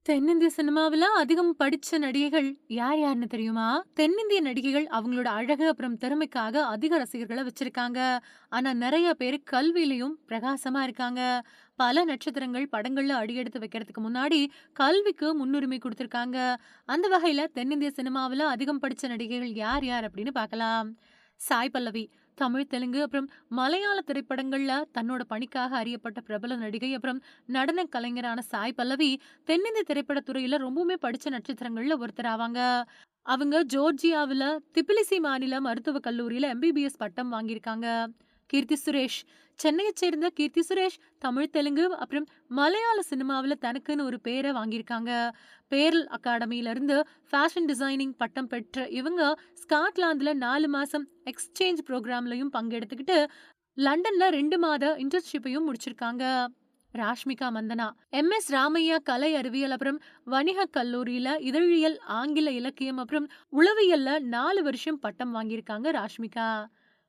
தென்னிந்திய சினிமாவுல அதிகம் படிச்ச நடிகைகள் யார் யாருன்னு தெரியுமா? தென்னிந்திய நடிகைகள் அவங்களோட அழகு அப்புறம் திறமைக்காக அதிக ரசிகர்கள வச்சிருக்காங்க. ஆனா நெறைய பேரு கல்வியிலயும் பிரகாசமா இருக்காங்க. பல நட்சத்திரங்கள் படங்கள்ல அடியெடுத்து வைக்கிறதுக்கு முன்னாடி கல்விக்கு முன்னுரிமை குடுத்திருக்காங்க. அந்த வகையில தென்னிந்திய சினிமாவுல அதிகம் படிச்ச நடிகைகள் யார் யார் அப்படின்னு பார்க்கலாம். சாய் பல்லவி தமிழ், தெலுங்கு அப்புறம் மலையாள திரைப்படங்கள்ல தன்னோட பணிக்காக அறியப்பட்ட பிரபல நடிகை. அப்புறம் நடன கலைஞரான சாய் பல்லவி தென்னிந்திய திரைப்படத் துறையில ரொம்பவுமே படிச்ச நட்சத்திரங்கள்ல ஒருத்தர் ஆவாங்க. அவங்க ஜோர்ஜியாவுல திபிலிசி மாநில மருத்துவக் கல்லூரியில எம்பிபிஎஸ் பட்டம் வாங்கியிருக்காங்க. கீர்த்தி சுரேஷ் சென்னையைச் சேர்ந்த கீர்த்தி சுரேஷ் தமிழ், தெலுங்கு அப்புறம் மலையாள சினிமாவுல தனக்குன்னு ஒரு பேர வாங்கியிருக்காங்க. பேரல் அகாடமியில இருந்து ஃபேஷன் டிசைனிங் பட்டம் பெற்ற இவங்க ஸ்காட்லாந்துல 4 மாசம் எக்ஸ்சேஞ்ச் புரோகிராம்லயும் பங்கெடுத்துக்கிட்டு லண்டன்ல 2 மாத இன்டர்ன்ஷிப்பையும் முடிச்சிருக்காங்க. ராஷ்மிகா மந்தனா எம்எஸ் ராமையா கலை அறிவியல் அப்புறம் வணிக கல்லூரியில இதழியல், ஆங்கில இலக்கியம் அப்புறம் உளவியல்ல 4 வருஷம் பட்டம் வாங்கியிருக்காங்க ராஷ்மிகா.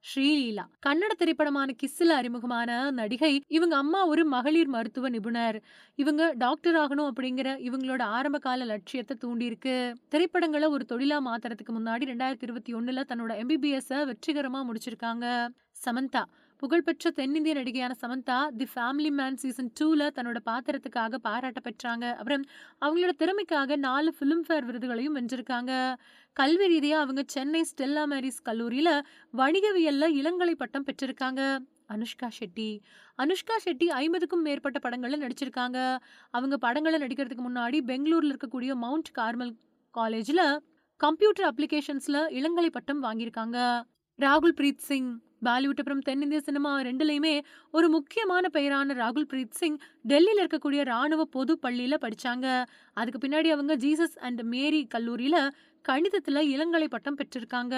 ஸ்ரீலீலா கன்னட திரைப்படமான கிஸ்ல அறிமுகமான நடிகை. இவங்க அம்மா ஒரு மகளிர் மருத்துவ நிபுணர். இவங்க டாக்டர் ஆகணும் அப்படிங்கிற இவங்களோட ஆரம்ப கால லட்சியத்தை தூண்டியிருக்கு. திரைப்படங்களை ஒரு தொழிலா மாத்துறதுக்கு முன்னாடி 2021ல தன்னோட எம்பிபிஎஸ் வெற்றிகரமா முடிச்சிருக்காங்க. சமந்தா புகழ்பெற்ற தென்னிந்திய நடிகையான Samantha the family man season 2ல தன்னோட பாத்திரத்துக்காக பாராட்ட பெற்றாங்க. அப்புறம் அவங்களோட திறமைக்காக 4 பிலிம்பேர் விருதுகளையும் வென்றிருக்காங்க. கல்வி ரீதியா அவங்க சென்னை ஸ்டெல்லா மேரிஸ் கல்லூரியில வணிகவியல்ல இளங்கலை பட்டம் பெற்றிருக்காங்க. அனுஷ்கா ஷெட்டி அனுஷ்கா ஷெட்டி 50க்கும் மேற்பட்ட படங்கள்ல நடிச்சிருக்காங்க. அவங்க படங்கள்ல நடிக்கிறதுக்கு முன்னாடி பெங்களூர்ல இருக்கக்கூடிய மவுண்ட் கார்மல் காலேஜ்ல கம்ப்யூட்டர் அப்ளிகேஷன்ஸ்ல இளங்கலை பட்டம் வாங்கியிருக்காங்க. ராகுல் பிரீத் சிங் பாலிவுட் அப்புறம் தென்னிந்திய சினிமா ரெண்டுலயுமே ஒரு முக்கியமான பெயரான ராகுல் பிரீத் சிங் டெல்லியில இருக்கக்கூடிய ராணுவ பொது பள்ளியில படிச்சாங்க. அதுக்கு பின்னாடி அவங்க ஜீசஸ் அண்ட் மேரி கல்லூரியில கணிதத்துல இளங்கலை பட்டம் பெற்றிருக்காங்க.